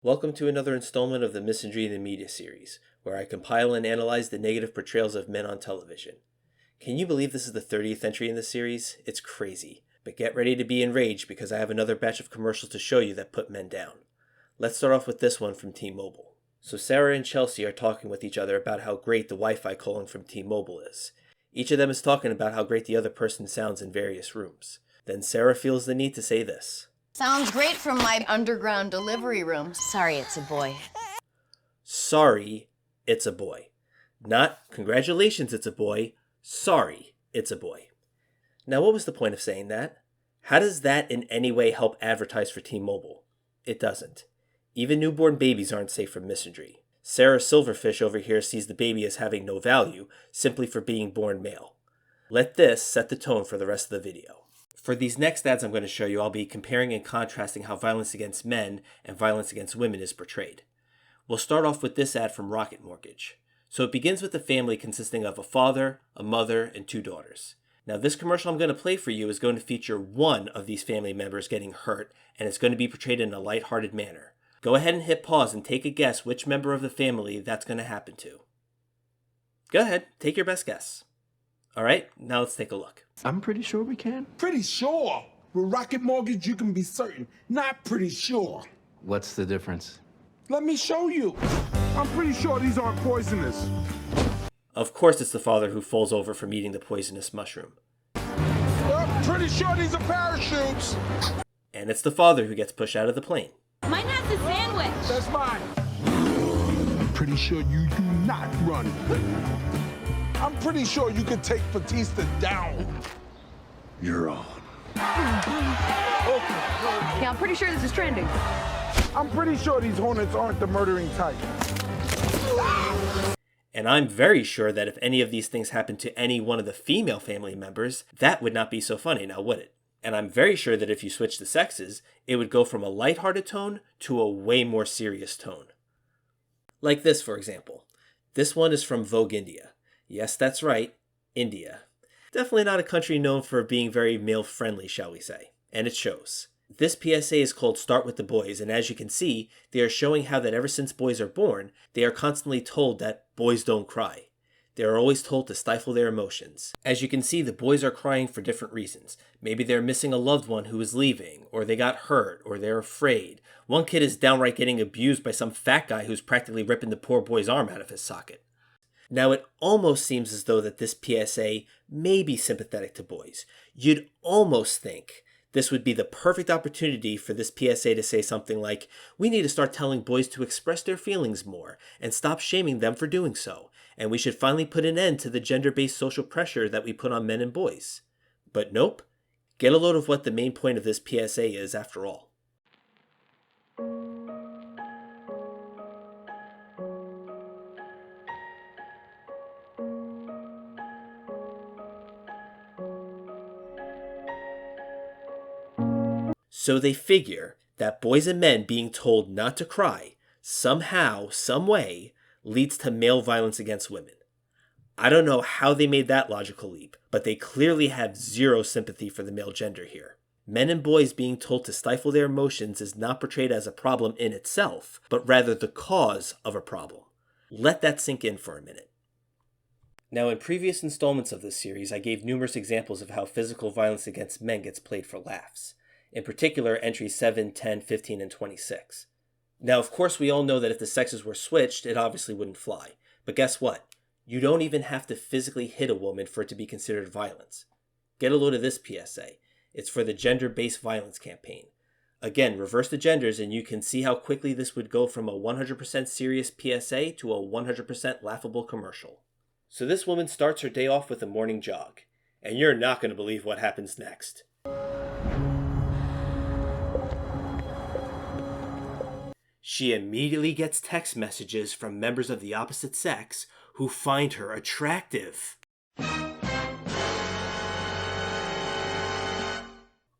Welcome to another installment of the Misandry in the Media series, where I compile and analyze the negative portrayals of men on television. Can you believe this is the 30th entry in the series? It's crazy, but get ready to be enraged because I have another batch of commercials to show you that put men down. Let's start off with this one from T-Mobile. So Sarah and Chelsea are talking with each other about how great the Wi-Fi calling from T-Mobile is. Each of them is talking about how great the other person sounds in various rooms. Then Sarah feels the need to say this. Sounds great from my underground delivery room. Sorry, it's a boy. Sorry, it's a boy. Not, congratulations, it's a boy. Sorry, it's a boy. Now, what was the point of saying that? How does that in any way help advertise for T-Mobile? It doesn't. Even newborn babies aren't safe from misandry. Sarah Silverfish over here sees the baby as having no value simply for being born male. Let this set the tone for the rest of the video. For these next ads I'm going to show you, I'll be comparing and contrasting how violence against men and violence against women is portrayed. We'll start off with this ad from Rocket Mortgage. So it begins with a family consisting of a father, a mother, and two daughters. Now this commercial I'm going to play for you is going to feature one of these family members getting hurt, and it's going to be portrayed in a lighthearted manner. Go ahead and hit pause and take a guess which member of the family that's going to happen to. Go ahead, take your best guess. Alright, now let's take a look. I'm pretty sure we can. Pretty sure. With Rocket Mortgage, you can be certain. Not pretty sure. What's the difference? Let me show you. I'm pretty sure these aren't poisonous. Of course it's the father who falls over from eating the poisonous mushroom. Pretty sure these are parachutes. And it's the father who gets pushed out of the plane. Mine has a sandwich. That's mine. I'm pretty sure you do not run. I'm pretty sure you could take Batista down. You're on. Yeah, I'm pretty sure this is trending. I'm pretty sure these hornets aren't the murdering type. And I'm very sure that if any of these things happened to any one of the female family members, that would not be so funny, now would it? And I'm very sure that if you switch the sexes, it would go from a lighthearted tone to a way more serious tone. Like this, for example. This one is from Vogue India. Yes, that's right, India. Definitely not a country known for being very male-friendly, shall we say. And it shows. This PSA is called Start With The Boys, and as you can see, they are showing how that ever since boys are born, they are constantly told that boys don't cry. They are always told to stifle their emotions. As you can see, the boys are crying for different reasons. Maybe they're missing a loved one who is leaving, or they got hurt, or they're afraid. One kid is downright getting abused by some fat guy who's practically ripping the poor boy's arm out of his socket. Now, it almost seems as though that this PSA may be sympathetic to boys. You'd almost think this would be the perfect opportunity for this PSA to say something like, we need to start telling boys to express their feelings more and stop shaming them for doing so, and we should finally put an end to the gender-based social pressure that we put on men and boys. But nope, get a load of what the main point of this PSA is after all. So they figure that boys and men being told not to cry, somehow, some way, leads to male violence against women. I don't know how they made that logical leap, but they clearly have zero sympathy for the male gender here. Men and boys being told to stifle their emotions is not portrayed as a problem in itself, but rather the cause of a problem. Let that sink in for a minute. Now, in previous installments of this series, I gave numerous examples of how physical violence against men gets played for laughs. In particular, entries 7, 10, 15, and 26. Now, of course, we all know that if the sexes were switched, it obviously wouldn't fly. But guess what? You don't even have to physically hit a woman for it to be considered violence. Get a load of this PSA. It's for the gender-based violence campaign. Again, reverse the genders and you can see how quickly this would go from a 100% serious PSA to a 100% laughable commercial. So this woman starts her day off with a morning jog. And you're not going to believe what happens next. She immediately gets text messages from members of the opposite sex who find her attractive.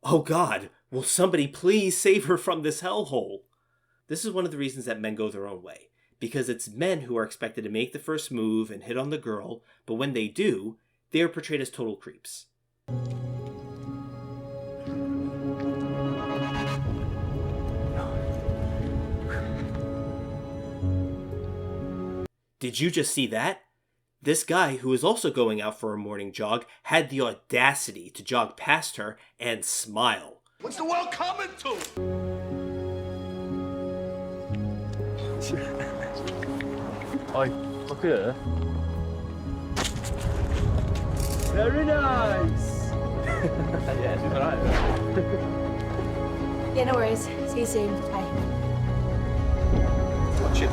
Oh God, will somebody please save her from this hellhole? This is one of the reasons that men go their own way. Because it's men who are expected to make the first move and hit on the girl, but when they do, they are portrayed as total creeps. Did you just see that? This guy, who was also going out for a morning jog, had the audacity to jog past her and smile. What's the world coming to? Oi, look at her. Very nice. Yeah, she's alright. Yeah, no worries. See you soon. Bye. Watch it.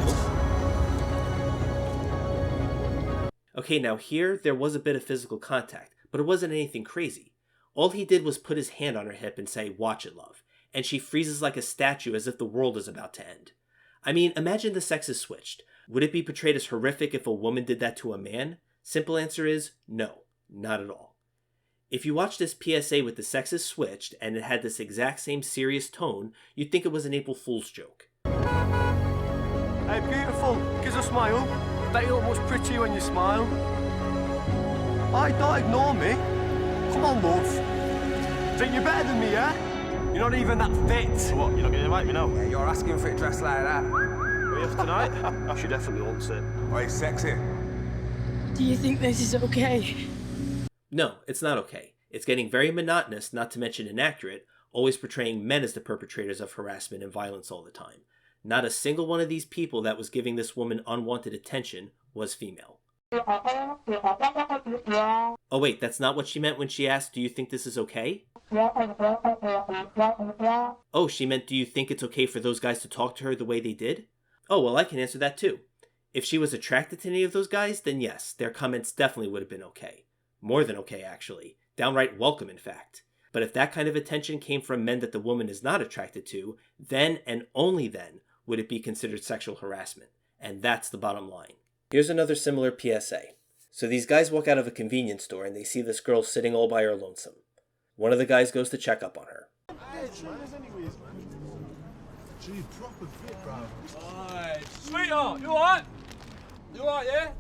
Okay, now here, there was a bit of physical contact, but it wasn't anything crazy. All he did was put his hand on her hip and say, "Watch it, love," and she freezes like a statue as if the world is about to end. I mean, imagine the sexes switched. Would it be portrayed as horrific if a woman did that to a man? Simple answer is no, not at all. If you watch this PSA with the sexes switched and it had this exact same serious tone, you'd think it was an April Fool's joke. Hey, beautiful. Give us a smile. Bet you look much prettier when you smile. Hey, don't ignore me. Come on, love. Think you're better than me, yeah? You're not even that fit. So what, you're not going to invite me now? Yeah, you're asking for it dressed like that. Are you off tonight? She definitely wants it. Oh, he's sexy. Do you think this is okay? No, it's not okay. It's getting very monotonous, not to mention inaccurate, always portraying men as the perpetrators of harassment and violence all the time. Not a single one of these people that was giving this woman unwanted attention was female. Oh wait, that's not what she meant when she asked, "Do you think this is okay?" Oh, she meant, "Do you think it's okay for those guys to talk to her the way they did?" Oh, well, I can answer that too. If she was attracted to any of those guys, then yes, their comments definitely would have been okay. More than okay, actually. Downright welcome, in fact. But if that kind of attention came from men that the woman is not attracted to, then and only then would it be considered sexual harassment. And that's the bottom line. Here's another similar PSA. So these guys walk out of a convenience store and they see this girl sitting all by her lonesome. One of the guys goes to check up on her. Gee, proper fit, bro. Sweetheart, you alright? You alright, yeah?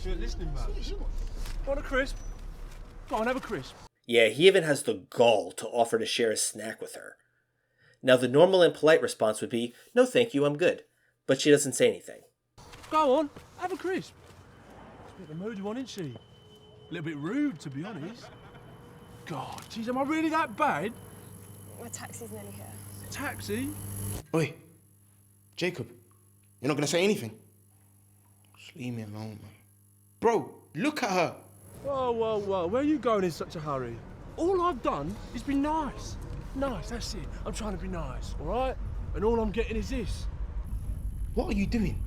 She ain't listening, man. Want a crisp? Go on, have a crisp. Yeah, he even has the gall to offer to share a snack with her. Now, the normal and polite response would be, "No thank you, I'm good." But she doesn't say anything. Go on, have a crisp. She's a bit of a moody one, isn't she? A little bit rude, to be honest. God, geez, am I really that bad? My taxi's nearly here. Taxi? Oi, Jacob, you're not gonna say anything? Just leave me alone, man. Bro, look at her. Whoa, whoa, whoa, where are you going in such a hurry? All I've done is be nice. Nice, that's it. I'm trying to be nice, all right? And all I'm getting is this. What are you doing?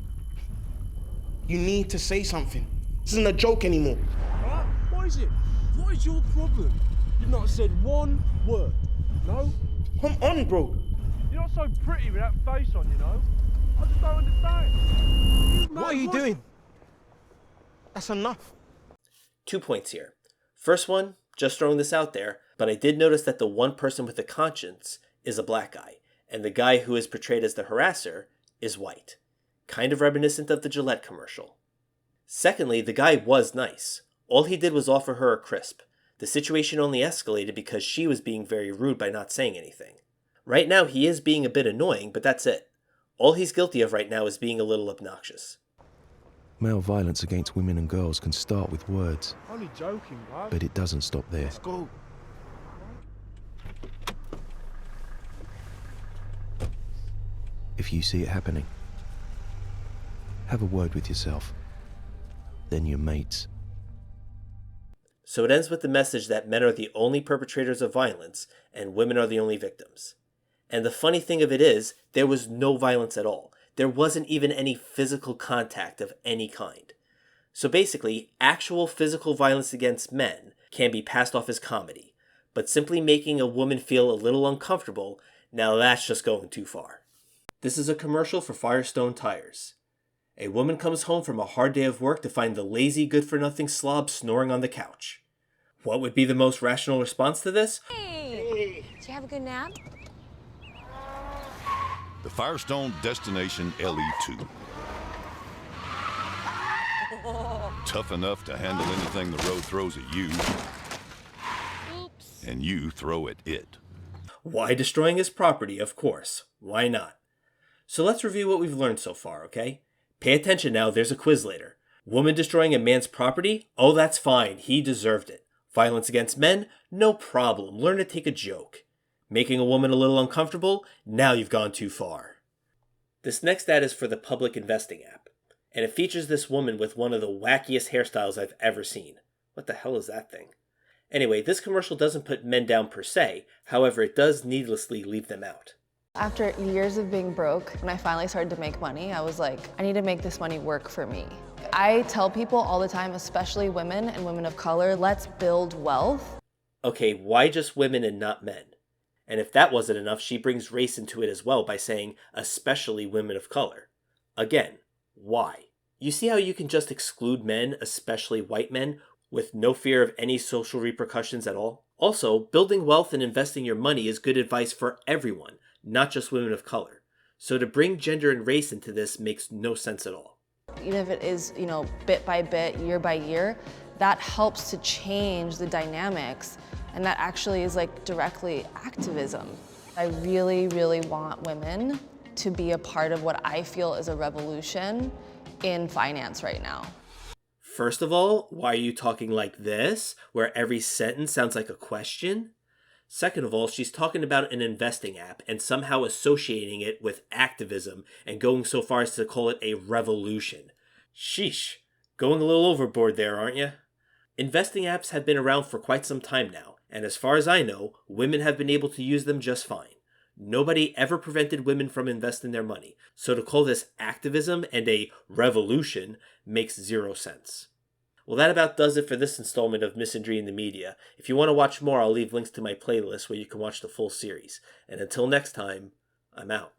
You need to say something. This isn't a joke anymore. What? What is it? What is your problem? You've not said one word, no? Come on, bro. You're not so pretty with that face on, you know? I just don't understand. What are you doing? That's enough. 2 points here. First one, just throwing this out there, but I did notice that the one person with a conscience is a black guy, and the guy who is portrayed as the harasser is white. Kind of reminiscent of the Gillette commercial. Secondly, the guy was nice. All he did was offer her a crisp. The situation only escalated because she was being very rude by not saying anything. Right now, he is being a bit annoying, but that's it. All he's guilty of right now is being a little obnoxious. Male violence against women and girls can start with words, Only joking, bro. but it doesn't stop there. Let's go. If you see it happening, have a word with yourself, then your mates. So it ends with the message that men are the only perpetrators of violence and women are the only victims. And the funny thing of it is, there was no violence at all. There wasn't even any physical contact of any kind. So basically, actual physical violence against men can be passed off as comedy, but simply making a woman feel a little uncomfortable, now that's just going too far. This is a commercial for Firestone Tires. A woman comes home from a hard day of work to find the lazy, good-for-nothing slob snoring on the couch. What would be the most rational response to this? Hey! Did you have a good nap? The Firestone Destination LE2. Tough enough to handle anything the road throws at you. Oops. And you throw at it. Why destroying his property, of course. Why not? So let's review what we've learned so far, okay? Pay attention now, there's a quiz later. Woman destroying a man's property? Oh, that's fine. He deserved it. Violence against men? No problem. Learn to take a joke. Making a woman a little uncomfortable? Now you've gone too far. This next ad is for the public investing app, and it features this woman with one of the wackiest hairstyles I've ever seen. What the hell is that thing? Anyway, this commercial doesn't put men down per se, however it does needlessly leave them out. After years of being broke, when I finally started to make money, I was like, I need to make this money work for me. I tell people all the time, especially women and women of color, let's build wealth. Okay, why just women and not men? And if that wasn't enough, she brings race into it as well by saying, especially women of color. Again, why? You see how you can just exclude men, especially white men, with no fear of any social repercussions at all? Also, building wealth and investing your money is good advice for everyone, not just women of color. So to bring gender and race into this makes no sense at all. Even if it is, bit by bit, year by year, that helps to change the dynamics, and that actually is like directly activism. I really, really want women to be a part of what I feel is a revolution in finance right now. First of all, why are you talking like this, where every sentence sounds like a question? Second of all, she's talking about an investing app and somehow associating it with activism and going so far as to call it a revolution. Sheesh, going a little overboard there, aren't you? Investing apps have been around for quite some time now, and as far as I know, women have been able to use them just fine. Nobody ever prevented women from investing their money, so to call this activism and a revolution makes zero sense. Well, that about does it for this installment of Misandry in the Media. If you want to watch more, I'll leave links to my playlist where you can watch the full series. And until next time, I'm out.